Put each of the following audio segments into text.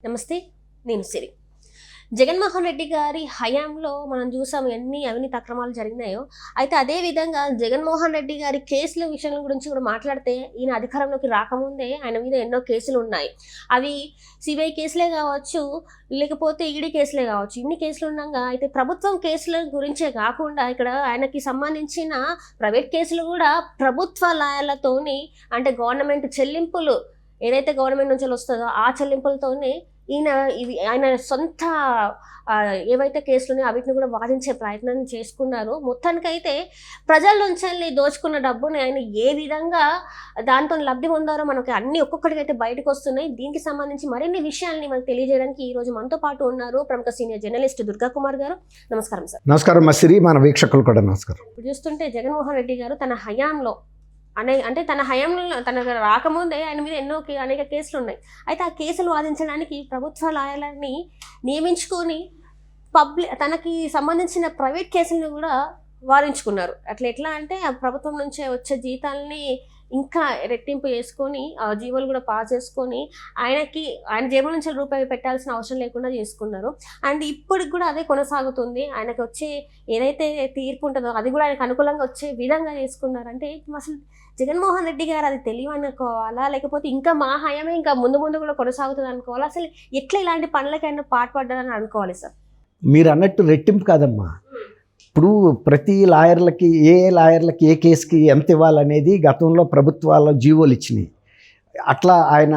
నమస్తే, నేను సిరి. జగన్మోహన్ రెడ్డి గారి హయాంలో మనం చూసాం ఎన్ని అవినీతి అక్రమాలు జరిగినాయో. అయితే అదే విధంగా జగన్మోహన్ రెడ్డి గారి కేసుల విషయం గురించి కూడా మాట్లాడితే, ఈయన అధికారంలోకి రాకముందే ఆయన మీద ఎన్నో కేసులు ఉన్నాయి. అవి సిబిఐ కేసులే కావచ్చు, లేకపోతే ఈడీ కేసులే కావచ్చు. ఇన్ని కేసులు ఉండగా అయితే ప్రభుత్వం కేసుల గురించే కాకుండా ఇక్కడ ఆయనకి సంబంధించిన ప్రైవేట్ కేసులు కూడా ప్రభుత్వ లాయర్లతోని, అంటే గవర్నమెంట్ చెల్లింపులు ఏదైతే గవర్నమెంట్ నుంచి వస్తుందో ఆ చెల్లింపులతోనే ఆయన సొంత ఏవైతే కేసులు ఉన్నాయో వీటిని కూడా వాదించే ప్రయత్నం చేసుకున్నారు. మొత్తానికైతే ప్రజల నుంచి దోచుకున్న డబ్బుని ఆయన ఏ విధంగా దాంతో లబ్ధి పొందారో మనకి అన్ని ఒక్కొక్కటికైతే బయటకు వస్తున్నాయి. దీనికి సంబంధించి మరిన్ని విషయాల్ని మనకు తెలియజేయడానికి ఈ రోజు మనతో పాటు ఉన్నారు ప్రముఖ సీనియర్ జర్నలిస్ట్ దుర్గా కుమార్ గారు. నమస్కారం సార్. నమస్కారం మసిరి, మన వీక్షకులు కూడా నమస్కారం. ఇప్పుడు చూస్తుంటే జగన్మోహన్ రెడ్డి గారు తన హయాంలో తన హయాంలో తనకు రాకముందే ఆయన మీద అనేక కేసులు ఉన్నాయి. అయితే ఆ కేసులు వాదించడానికి ప్రభుత్వ లాయర్లని నియమించుకొని తనకి సంబంధించిన ప్రైవేట్ కేసులను కూడా వాదించుకున్నారు. ఎట్లా అంటే ఆ ప్రభుత్వం నుంచే వచ్చే జీతాలని ఇంకా రెట్టింపు చేసుకొని ఆ జీవోలు కూడా పాస్ చేసుకొని ఆయన జేబుల నుంచి రూపాయి పెట్టాల్సిన అవసరం లేకుండా చేసుకున్నారు. అండ్ ఇప్పటికి కూడా అదే కొనసాగుతుంది. ఆయనకు వచ్చే ఏదైతే తీర్పు ఉంటుందో అది కూడా ఆయనకు అనుకూలంగా వచ్చే విధంగా చేసుకున్నారు. అంటే అసలు జగన్మోహన్ రెడ్డి గారు అది తెలియనుకోవాలా, లేకపోతే ఇంకా మా హయమే ఇంకా ముందు కూడా కొనసాగుతుంది అనుకోవాలా? అసలు ఎట్లా ఇలాంటి పనులకైనా పాటుపడ్డారని అనుకోవాలి సార్? మీరు అన్నట్టు రెట్టింపు కాదమ్మా. ఇప్పుడు ప్రతి లాయర్లకి ఏ కేసుకి ఎంత ఇవ్వాలనేది గతంలో ప్రభుత్వాల జీవోలు ఇచ్చినాయి. అట్లా ఆయన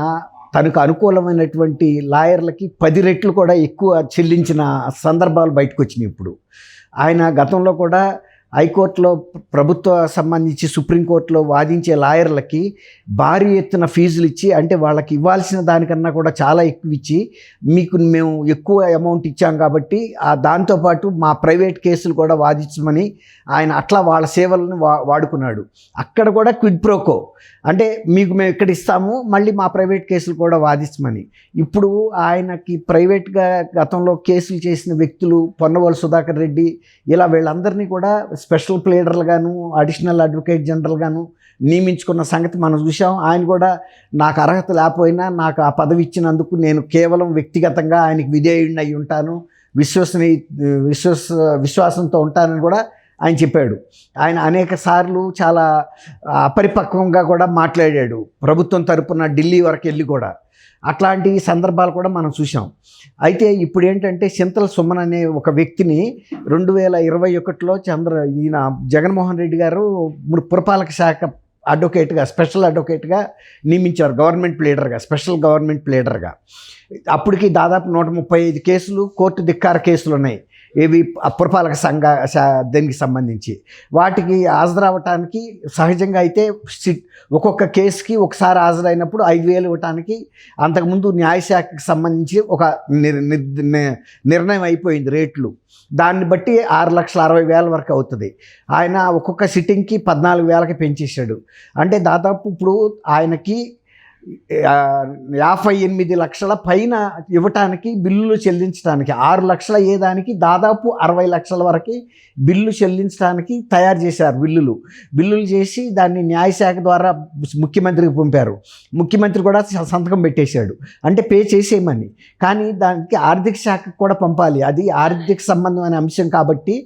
తనకు అనుకూలమైనటువంటి లాయర్లకి 10 రెట్లు కూడా ఎక్కువ చెల్లించిన సందర్భాలు బయటకు వచ్చినాయి. ఇప్పుడు ఆయన గతంలో కూడా హైకోర్టులో ప్రభుత్వ సంబంధించి సుప్రీంకోర్టులో వాదించే లాయర్లకి భారీ ఎత్తున ఫీజులు ఇచ్చి, అంటే వాళ్ళకి ఇవ్వాల్సిన దానికన్నా కూడా చాలా ఎక్కువ ఇచ్చి, మేము ఎక్కువ అమౌంట్ ఇచ్చాం కాబట్టి దాంతోపాటు మా ప్రైవేట్ కేసులు కూడా వాదించమని ఆయన అట్లా వాళ్ళ సేవలను వాడుకున్నాడు. అక్కడ కూడా క్విడ్ ప్రోకో, అంటే మేము ఇక్కడ ఇస్తాము, మళ్ళీ మా ప్రైవేట్ కేసులు కూడా వాదించమని. ఇప్పుడు ఆయనకి ప్రైవేట్గా గతంలో కేసులు చేసిన వ్యక్తులు పొన్నవోలు సుధాకర్ రెడ్డి ఇలా వీళ్ళందరినీ కూడా స్పెషల్ ప్లేడర్లుగాను, అడిషనల్ అడ్వకేట్ జనరల్గాను నియమించుకున్న సంగతి మనం చూసాం. ఆయన కూడా నాకు అర్హత లేకపోయినా నాకు ఆ పదవి ఇచ్చినందుకు నేను కేవలం వ్యక్తిగతంగా ఆయనకి విధేయుడిని అయి ఉంటాను, విశ్వాసంతో ఉంటానని కూడా ఆయన చెప్పాడు. ఆయన అనేక సార్లు చాలా అపరిపక్వంగా కూడా మాట్లాడాడు, ప్రభుత్వం తరపున ఢిల్లీ వరకు వెళ్ళి కూడా. అట్లాంటి సందర్భాలు కూడా మనం చూసాం. అయితే ఇప్పుడు ఏంటంటే చింతల సుమన్ అనే ఒక వ్యక్తిని 2021లో ఈయన జగన్మోహన్ రెడ్డి గారు పురపాలక శాఖ అడ్వకేట్గా, స్పెషల్ అడ్వకేట్గా నియమించారు, గవర్నమెంట్ ప్లేడర్గా, స్పెషల్ గవర్నమెంట్ ప్లేడర్గా. అప్పటికి దాదాపు 135 కేసులు కోర్టు ధిక్కార కేసులు ఉన్నాయి, ఏవి పురపాలక దానికి సంబంధించి. వాటికి హాజరవటానికి సహజంగా అయితే ఒక్కొక్క కేసుకి ఒకసారి హాజరైనప్పుడు 5,000 ఇవ్వటానికి అంతకుముందు న్యాయశాఖకి సంబంధించి ఒక నిర్ణయం అయిపోయింది రేట్లు. దాన్ని బట్టి 6,60,000 వరకు అవుతుంది. ఆయన ఒక్కొక్క సిట్టింగ్కి 14,000కి పెంచేశాడు. అంటే దాదాపు ఇప్పుడు ఆయనకి 58 లక్షల పైన ఇవ్వటానికి, బిల్లులు చెల్లించడానికి 6 లక్షల అయ్యేదానికి దాదాపు 60 లక్షల వరకు బిల్లు చెల్లించడానికి తయారు చేశారు. బిల్లులు చేసి దాన్ని న్యాయశాఖ ద్వారా ముఖ్యమంత్రికి పంపారు. ముఖ్యమంత్రి కూడా సంతకం పెట్టేశాడు, అంటే పే చేసేయమని. కానీ దానికి ఆర్థిక శాఖకు కూడా పంపాలి, అది ఆర్థిక సంబంధమైన అంశం కాబట్టి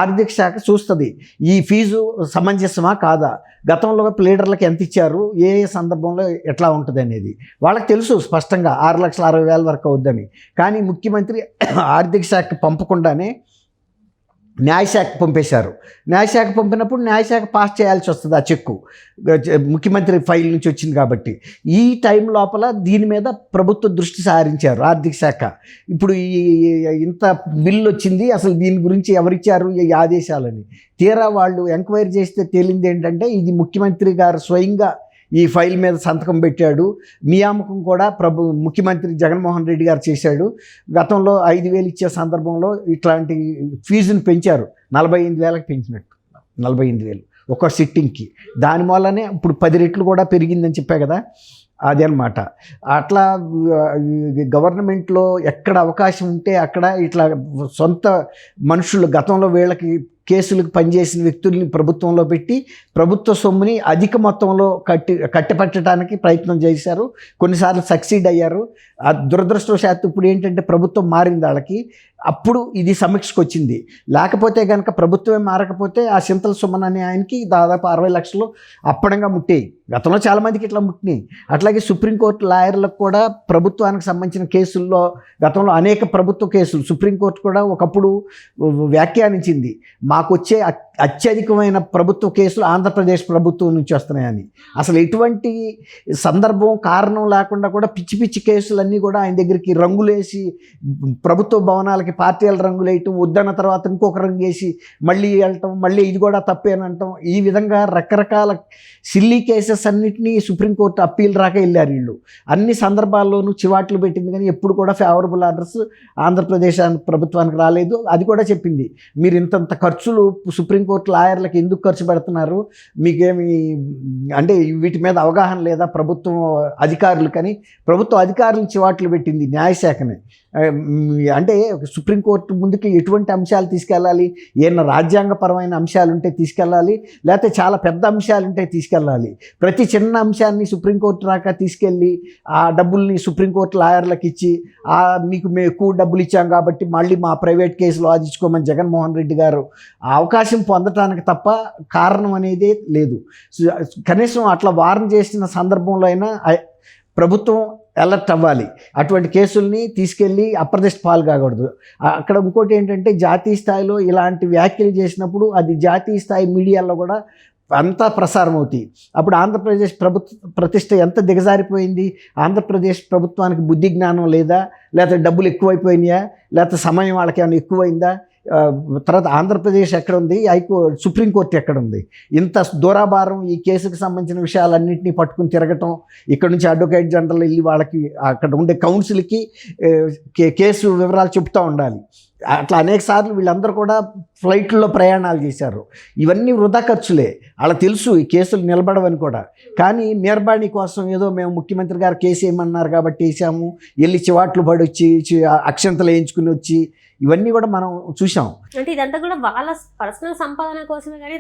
ఆర్థిక శాఖ చూస్తుంది ఈ ఫీజు సమంజసమా కాదా, గతంలో ప్లేడర్లకు ఎంత ఇచ్చారు, ఏ సందర్భంలో ఎట్లా ఉంటుంది అనేది వాళ్ళకి తెలుసు స్పష్టంగా 6,60,000 వరకు అవుద్దని. కానీ ముఖ్యమంత్రి ఆర్థిక శాఖ పంపకుండానే న్యాయశాఖ పంపేశారు. న్యాయశాఖ పంపినప్పుడు న్యాయశాఖ పాస్ చేయాల్సి వస్తుంది ఆ చెక్కు, ముఖ్యమంత్రి ఫైల్ నుంచి వచ్చింది కాబట్టి. ఈ టైం లోపల దీని మీద ప్రభుత్వ దృష్టి సారించారు ఆర్థిక శాఖ. ఇప్పుడు ఇంత బిల్లు వచ్చింది, అసలు దీని గురించి ఎవరిచ్చారు ఈ ఆదేశాలని తీరా వాళ్ళు ఎంక్వైరీ చేస్తే తేలింది ఏంటంటే ఇది ముఖ్యమంత్రి గారు స్వయంగా ఈ ఫైల్ మీద సంతకం పెట్టాడు. నియామకం కూడా ముఖ్యమంత్రి జగన్మోహన్ రెడ్డి గారు చేశాడు. గతంలో 5,000 ఇచ్చే సందర్భంలో ఇట్లాంటి ఫీజుని పెంచారు, 48,000కి పెంచినట్టు, 48,000 ఒక సిట్టింగ్కి. దానివల్లనే ఇప్పుడు 10 రెట్లు కూడా పెరిగిందని చెప్పా కదా, అదే అన్నమాట. అట్లా గవర్నమెంట్లో ఎక్కడ అవకాశం ఉంటే అక్కడ ఇట్లా సొంత మనుషులు, గతంలో వీళ్ళకి కేసులకు పనిచేసిన వ్యక్తుల్ని ప్రభుత్వంలో పెట్టి ప్రభుత్వ సొమ్ముని అధిక మొత్తంలో కట్టిపట్టడానికి ప్రయత్నం చేశారు. కొన్నిసార్లు సక్సీడ్ అయ్యారు. ఆ దురదృష్టవశాత్తు ఇప్పుడు ఏంటంటే ప్రభుత్వం మారింది వాళ్ళకి, అప్పుడు ఇది సమీక్షకు వచ్చింది. లేకపోతే కనుక ప్రభుత్వమే మారకపోతే ఆ చింతల సుమన్ అనే ఆయనకి దాదాపు 60 లక్షలు అప్పడంగా ముట్టాయి. గతంలో చాలామందికి ఇట్లా ముట్టినాయి. అట్లాగే సుప్రీంకోర్టు లాయర్లకు కూడా ప్రభుత్వానికి సంబంధించిన కేసుల్లో గతంలో అనేక ప్రభుత్వ కేసులు సుప్రీంకోర్టు కూడా ఒకప్పుడు వ్యాఖ్యానించింది, మాకు వచ్చే అత్యధికమైన ప్రభుత్వ కేసులు ఆంధ్రప్రదేశ్ ప్రభుత్వం నుంచి వస్తున్నాయని. అసలు ఎటువంటి సందర్భం కారణం లేకుండా కూడా పిచ్చి పిచ్చి కేసులన్నీ కూడా ఆయన దగ్గరికి రంగులేసి ప్రభుత్వ భవనాలకి పార్టీల రంగులు వేయటం, వద్దన్న తర్వాత ఇంకొక రంగు వేసి మళ్ళీ వెళ్ళటం, మళ్ళీ ఇది కూడా తప్పే అని అంటాం. ఈ విధంగా రకరకాల సిల్లీ కేసెస్ అన్నింటినీ సుప్రీంకోర్టు అప్పీల్ రాక వెళ్ళారు వీళ్ళు. అన్ని సందర్భాల్లోనూ చివాట్లు పెట్టింది, కానీ ఎప్పుడు కూడా ఫేవరబుల్ ఆర్డర్స్ ఆంధ్రప్రదేశ్ ప్రభుత్వానికి రాలేదు. అది కూడా చెప్పింది, మీరు ఇంతంత ఖర్చులు సుప్రీంకోర్టు లాయర్లకు ఎందుకు ఖర్చు పెడుతున్నారు, మీకేమి అంటే వీటి మీద అవగాహన లేదా ప్రభుత్వం అధికారులు, కానీ ప్రభుత్వ అధికారులు చివాట్లు పెట్టింది న్యాయశాఖని. అంటే సుప్రీంకోర్టు ముందుకి ఎటువంటి అంశాలు తీసుకెళ్ళాలి, ఏమైనా రాజ్యాంగపరమైన అంశాలు ఉంటే తీసుకెళ్ళాలి, లేకపోతే చాలా పెద్ద అంశాలు ఉంటే తీసుకెళ్ళాలి. ప్రతి చిన్న అంశాన్ని సుప్రీంకోర్టు రాక తీసుకెళ్ళి ఆ డబ్బుల్ని సుప్రీంకోర్టు లాయర్లకు ఇచ్చి మీకు మేము ఎక్కువ డబ్బులు ఇచ్చాం కాబట్టి మళ్ళీ మా ప్రైవేట్ కేసులు వాదించుకోమని జగన్మోహన్ రెడ్డి గారు ఆ అవకాశం పొందటానికి తప్ప కారణం అనేది లేదు. కనీసం అట్లా వార్న్ చేసిన సందర్భంలో అయినా ప్రభుత్వం అలర్ట్ అవ్వాలి. అటువంటి కేసుల్ని తీసుకెళ్ళి అప్రదిష్ట పాలు కాకూడదు. అక్కడ ఇంకోటి ఏంటంటే జాతీయ స్థాయిలో ఇలాంటి వ్యాఖ్యలు చేసినప్పుడు అది జాతీయ స్థాయి మీడియాలో కూడా అంతా ప్రసారం అవుతాయి. అప్పుడు ఆంధ్రప్రదేశ్ ప్రతిష్ట ఎంత దిగజారిపోయింది, ఆంధ్రప్రదేశ్ ప్రభుత్వానికి బుద్ధి జ్ఞానం లేదా, లేకపోతే డబ్బులు ఎక్కువైపోయినాయా, లేకపోతే సమయం వాళ్ళకి ఏమైనా ఎక్కువైందా, తర్వాత ఆంధ్రప్రదేశ్ ఎక్కడుంది, సుప్రీంకోర్టు ఎక్కడుంది, ఇంత దూరాభారం ఈ కేసుకు సంబంధించిన విషయాలన్నింటినీ పట్టుకుని తిరగటం, ఇక్కడ నుంచి అడ్వకేట్ జనరల్ వెళ్ళి వాళ్ళకి అక్కడ ఉండే కౌన్సిల్కి కేసు వివరాలు చెప్తూ ఉండాలి. అట్లా అనేక సార్లు వీళ్ళందరూ కూడా ఫ్లైట్లో ప్రయాణాలు చేశారు. ఇవన్నీ వృధా ఖర్చులే, అలా తెలుసు ఈ కేసులు నిలబడవని కూడా. కానీ నిర్బాణి కోసం ఏదో మేము ముఖ్యమంత్రి గారు కేసు వేయమన్నారు కాబట్టి వేసాము, వెళ్ళి చివాట్లు పడొచ్చి అక్షంతలు వేయించుకుని వచ్చి ఇవన్నీ కూడా మనం చూసాం. అంటే ఇదంతా కూడా వాళ్ళ పర్సనల్ సంపాదన కోసమే, కానీ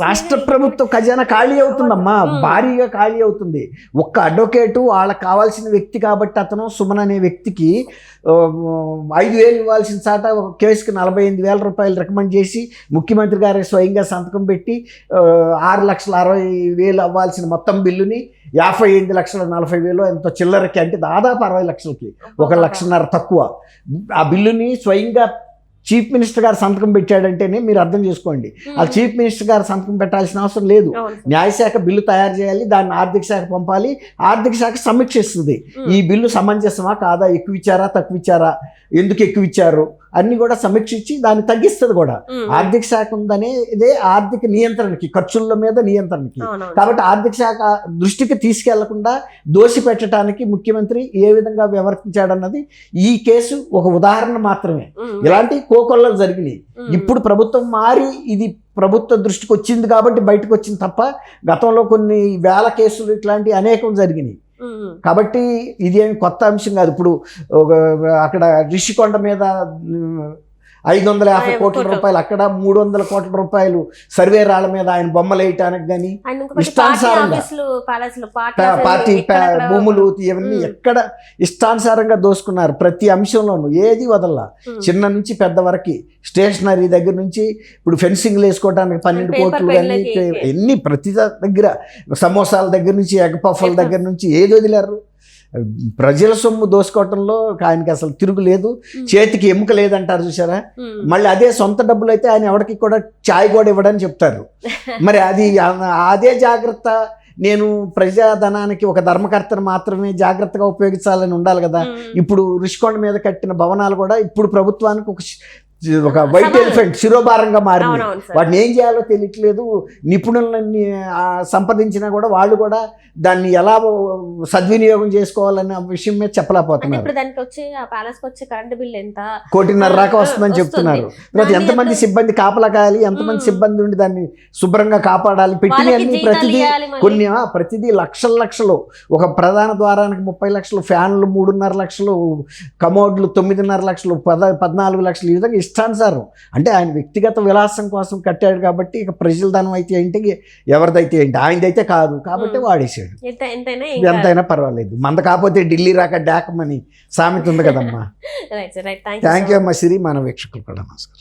రాష్ట్ర ప్రభుత్వ ఖజానా ఖాళీ అవుతుందమ్మా, భారీగా ఖాళీ అవుతుంది. ఒక్క అడ్వకేటు వాళ్ళకి కావాల్సిన వ్యక్తి కాబట్టి అతను సుమన్ అనే వ్యక్తికి 5,000 ఇవ్వాల్సిన చాట ఒక కేసుకి 48,000 రూపాయలు రికమెండ్ చేసి ముఖ్యమంత్రి గారు స్వయంగా సంతకం పెట్టి 6,60,000 అవ్వాల్సిన మొత్తం బిల్లుని 58,40,000 ఎంతో చిల్లరకి, అంటే దాదాపు 60 లక్షలకి 1,50,000 తక్కువ ఆ బిల్లుని స్వయంగా చీఫ్ మినిస్టర్ గారు సంతకం పెట్టాడంటేనే మీరు అర్థం చేసుకోండి. ఆ చీఫ్ మినిస్టర్ గారు సంతకం పెట్టాల్సిన అవసరం లేదు. న్యాయశాఖ బిల్లు తయారు చేయాలి, దాన్ని ఆర్థిక శాఖ పంపాలి, ఆర్థిక శాఖ సమీక్షిస్తుంది ఈ బిల్లు సమంజసమా కాదా, ఎక్కువ ఇచ్చారా తక్కువ ఇచ్చారా, ఎందుకు ఎక్కువ ఇచ్చారు అన్ని కూడా సమీక్షించి దాన్ని తగ్గిస్తుంది కూడా. ఆర్థిక శాఖ ఉందనే ఇదే ఆర్థిక నియంత్రణకి, ఖర్చుల మీద నియంత్రణకి. కాబట్టి ఆర్థిక శాఖ దృష్టికి తీసుకెళ్లకుండా దోషి పెట్టడానికి ముఖ్యమంత్రి ఏ విధంగా వ్యవహరించాడన్నది ఈ కేసు ఒక ఉదాహరణ మాత్రమే. ఇలాంటి కోకొల్లలు జరిగినాయి. ఇప్పుడు ప్రభుత్వం మారి ఇది ప్రభుత్వ దృష్టికి వచ్చింది కాబట్టి బయటకు వచ్చింది తప్ప గతంలో కొన్ని వేల కేసులు ఇట్లాంటివి అనేకం జరిగినాయి. కాబట్టి ఇది ఏమి కొత్త అంశం కాదు. ఇప్పుడు అక్కడ రిషికొండ మీద 550 కోట్ల రూపాయలు, అక్కడ 300 కోట్ల రూపాయలు సర్వే రాళ్ల మీద ఆయన బొమ్మలు వేయటానికి కానీ ఇష్టానుసారంగా పార్టీ భూములు ఇవన్నీ ఎక్కడ ఇష్టానుసారంగా దోసుకున్నారు. ప్రతి అంశంలోనూ ఏది వదల్లా, చిన్న నుంచి పెద్ద వరకు, స్టేషనరీ దగ్గర నుంచి ఇప్పుడు ఫెన్సింగ్లు వేసుకోవడానికి 12 కోట్లు కానీ ఎన్ని, ప్రతి దగ్గర సమోసాల దగ్గర నుంచి ఎగ్ పఫ్ల దగ్గర నుంచి ఏది వదిలేరు. ప్రజల సొమ్ము దోసుకోవటంలో ఆయనకి అసలు తిరుగులేదు, చేతికి ఎముక లేదంటారు చూసారా. మళ్ళీ అదే సొంత డబ్బులు అయితే ఆయన ఎవరికి కూడా ఛాయ్ కూడా ఇవ్వడని చెప్తారు. మరి అది అదే జాగ్రత్త, నేను ప్రజాధనానికి ఒక ధర్మకర్తను మాత్రమే జాగ్రత్తగా ఉపయోగించాలని ఉండాలి కదా. ఇప్పుడు రుషికొండ మీద కట్టిన భవనాలు కూడా ఇప్పుడు ప్రభుత్వానికి ఒక వైట్ ఎలిఫెంట్, శిరోభారంగా మారింది. వాటిని ఏం చేయాలో తెలియట్లేదు. నిపుణులని సంప్రదించినా కూడా వాళ్ళు కూడా దాన్ని ఎలా సద్వినియోగం చేసుకోవాలనే విషయం మీద చెప్పలేకపోతున్నారు. 1.5 కోటి దాకా వస్తుందని చెప్తున్నారు. తర్వాత ఎంతమంది సిబ్బంది కాపలా కాయాలి, ఎంతమంది సిబ్బంది ఉండి దాన్ని శుభ్రంగా కాపాడాలి, పెట్టినవన్నీ ప్రతిదీ లక్షలు. ఒక ప్రధాన ద్వారానికి 30 లక్షలు, ఫ్యాన్లు 3.5 లక్షలు, కమోడ్లు 9.5 లక్షలు, 14 లక్షలు, ఈ విధంగా ఇష్టానుసారం. అంటే ఆయన వ్యక్తిగత విలాసం కోసం కట్టాడు కాబట్టి ఇక ప్రజల ధనం అయితే ఏంటి, ఎవరిదైతే ఏంటి, ఆయనదైతే కాదు కాబట్టి వాడేసాడు. ఎంతైనా పర్వాలేదు, మంద కాకపోతే ఢిల్లీ రాక డాకమని సామెత ఉంది కదమ్మా. రైట్ రైట్ థ్యాంక్ యూ అమ్మా సిరి, మన వీక్షకులు కూడా నమస్కారం.